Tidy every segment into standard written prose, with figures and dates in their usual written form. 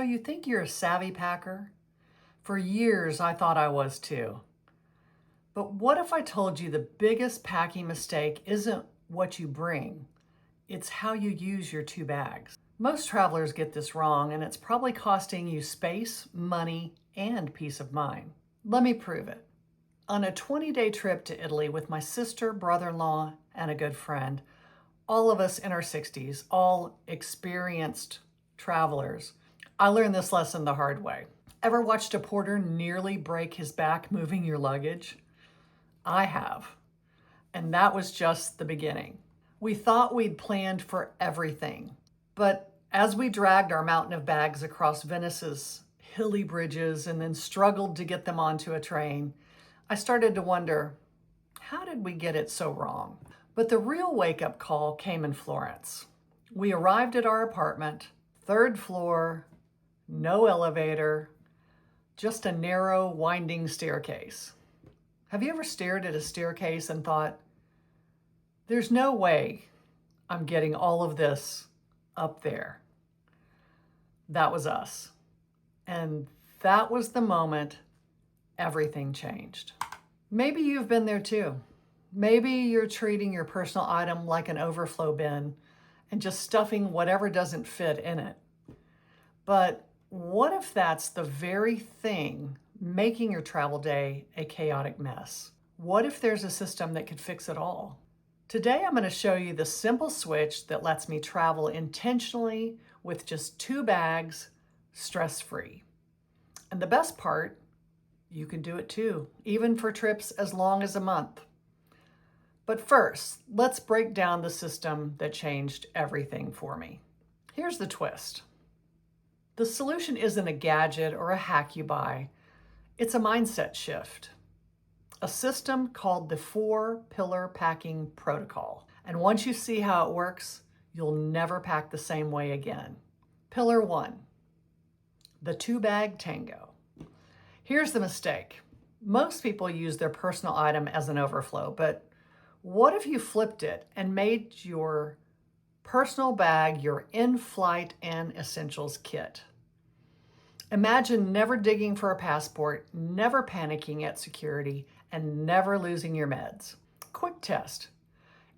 You think you're a savvy packer? For years, I thought I was too. But what if I told you the biggest packing mistake isn't what you bring, it's how you use your two bags? Most travelers get this wrong, and it's probably costing you space, money, and peace of mind. Let me prove it. On a 20-day trip to Italy with my sister, brother-in-law, and a good friend, all of us in our 60s, all experienced travelers, I learned this lesson the hard way. Ever watched a porter nearly break his back moving your luggage? I have. And that was just the beginning. We thought we'd planned for everything. But as we dragged our mountain of bags across Venice's hilly bridges and then struggled to get them onto a train, I started to wonder, how did we get it so wrong? But the real wake-up call came in Florence. We arrived at our apartment, 3rd floor, no elevator, just a narrow, winding staircase. Have you ever stared at a staircase and thought, there's no way I'm getting all of this up there? That was us. And that was the moment everything changed. Maybe you've been there too. Maybe you're treating your personal item like an overflow bin and just stuffing whatever doesn't fit in it. But what if that's the very thing making your travel day a chaotic mess? What if there's a system that could fix it all? Today, I'm going to show you the simple switch that lets me travel intentionally with just 2 bags, stress-free. And the best part, you can do it too, even for trips as long as a month. But first, let's break down the system that changed everything for me. Here's the twist. The solution isn't a gadget or a hack you buy. It's a mindset shift. A system called the 4-pillar packing protocol. And once you see how it works, you'll never pack the same way again. Pillar 1, the 2-bag tango. Here's the mistake. Most people use their personal item as an overflow, but what if you flipped it and made your personal bag your in-flight and essentials kit? Imagine never digging for a passport, never panicking at security, and never losing your meds. Quick test.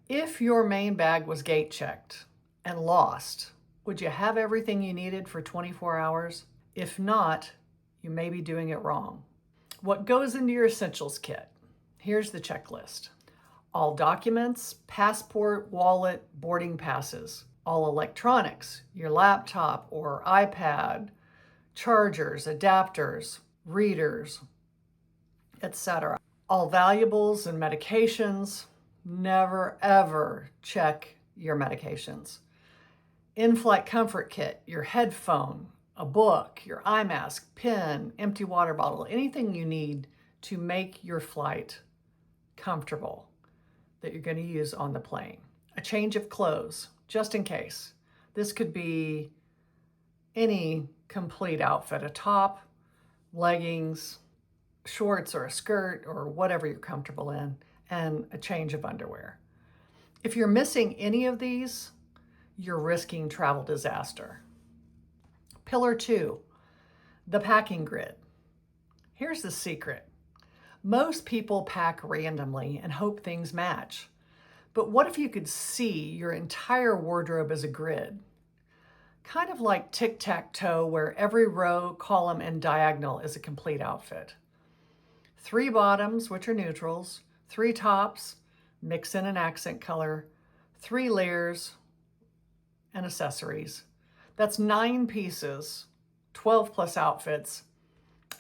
If your main bag was gate checked and lost, would you have everything you needed for 24 hours? If not, you may be doing it wrong. What goes into your essentials kit? Here's the checklist. All documents, passport, wallet, boarding passes. All electronics, your laptop or iPad, chargers, adapters, readers, etc. All valuables and medications. Never, ever check your medications. In-flight comfort kit, your headphone, a book, your eye mask, pen, empty water bottle, anything you need to make your flight comfortable that you're going to use on the plane. A change of clothes, just in case. This could be any complete outfit, a top, leggings, shorts or a skirt or whatever you're comfortable in, and a change of underwear. If you're missing any of these, you're risking travel disaster. Pillar 2, the packing grid. Here's the secret. Most people pack randomly and hope things match. But what if you could see your entire wardrobe as a grid? Kind of like tic-tac-toe, where every row, column, and diagonal is a complete outfit. 3 bottoms, which are neutrals, 3 tops, mix in an accent color, 3 layers, and accessories. That's 9 pieces, 12 plus outfits,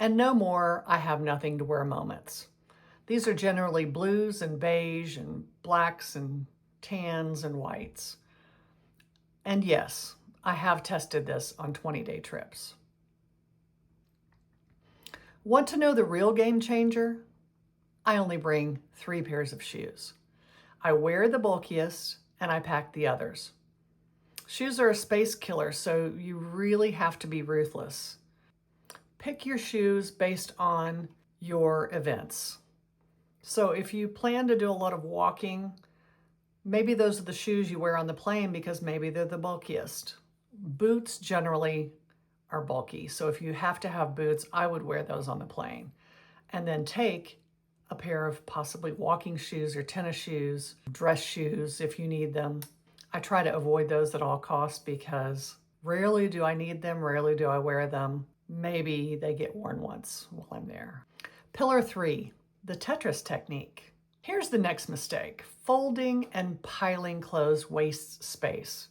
and no more I have nothing to wear moments. These are generally blues and beige and blacks and tans and whites. And yes, I have tested this on 20-day trips. Want to know the real game changer? I only bring 3 pairs of shoes. I wear the bulkiest and I pack the others. Shoes are a space killer, so you really have to be ruthless. Pick your shoes based on your events. So if you plan to do a lot of walking, maybe those are the shoes you wear on the plane because maybe they're the bulkiest. Boots generally are bulky. So if you have to have boots, I would wear those on the plane. And then take a pair of possibly walking shoes or tennis shoes, dress shoes if you need them. I try to avoid those at all costs because rarely do I need them, rarely do I wear them. Maybe they get worn once while I'm there. Pillar 3, the Tetris technique. Here's the next mistake. Folding and piling clothes wastes space.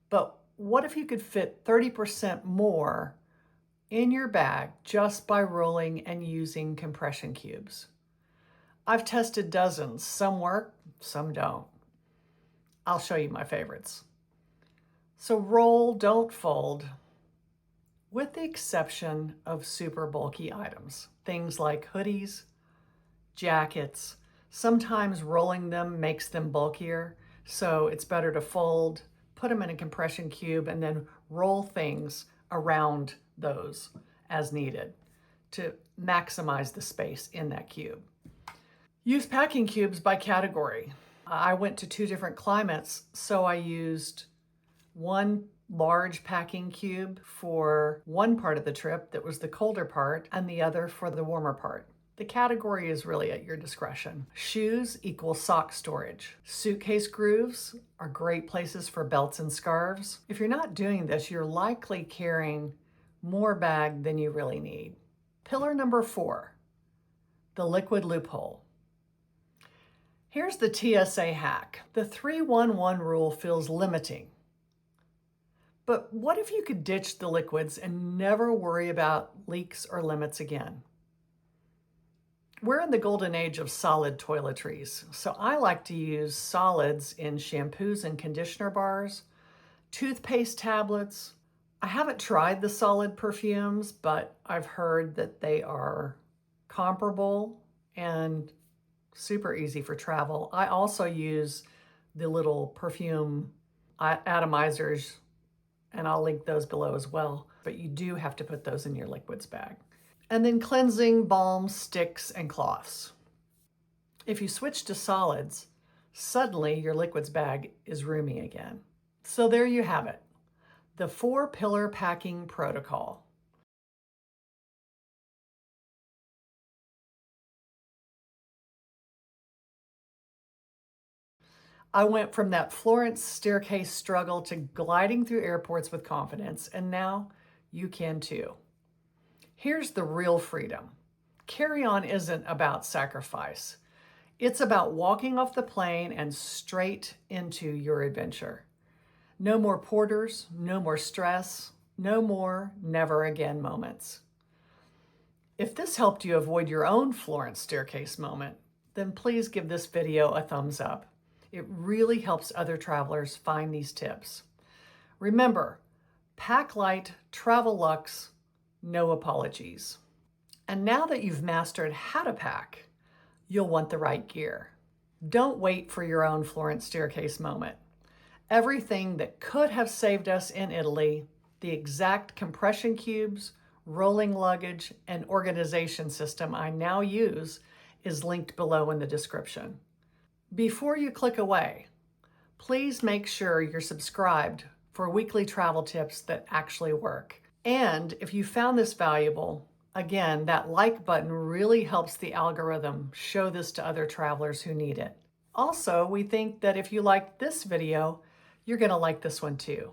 But what if you could fit 30% more in your bag just by rolling and using compression cubes? I've tested dozens. Some work, some don't. I'll show you my favorites. So roll, don't fold, with the exception of super bulky items. Things like hoodies, jackets. Sometimes rolling them makes them bulkier, so it's better to fold, put them in a compression cube, and then roll things around those as needed to maximize the space in that cube. Use packing cubes by category. I went to 2 different climates, so I used one large packing cube for one part of the trip that was the colder part, and the other for the warmer part. The category is really at your discretion. Shoes equal sock storage. Suitcase grooves are great places for belts and scarves. If you're not doing this, you're likely carrying more bag than you really need. Pillar number 4, the liquid loophole. Here's the TSA hack. The 3-1-1 rule feels limiting. But what if you could ditch the liquids and never worry about leaks or limits again? We're in the golden age of solid toiletries, so I like to use solids in shampoos and conditioner bars, toothpaste tablets. I haven't tried the solid perfumes, but I've heard that they are comparable and super easy for travel. I also use the little perfume atomizers, and I'll link those below as well, but you do have to put those in your liquids bag. And then cleansing, balms, sticks, and cloths. If you switch to solids, suddenly your liquids bag is roomy again. So there you have it, the 4-pillar packing protocol. I went from that Florence staircase struggle to gliding through airports with confidence, and now you can too. Here's the real freedom. Carry-on isn't about sacrifice. It's about walking off the plane and straight into your adventure. No more porters, no more stress, no more never again moments. If this helped you avoid your own Florence staircase moment, then please give this video a thumbs up. It really helps other travelers find these tips. Remember, pack light, travel luxe, no apologies. And now that you've mastered how to pack, you'll want the right gear. Don't wait for your own Florence staircase moment. Everything that could have saved us in Italy, the exact compression cubes, rolling luggage, and organization system I now use is linked below in the description. Before you click away, please make sure you're subscribed for weekly travel tips that actually work. And if you found this valuable, again, that like button really helps the algorithm show this to other travelers who need it. Also, we think that if you liked this video, you're going to like this one too.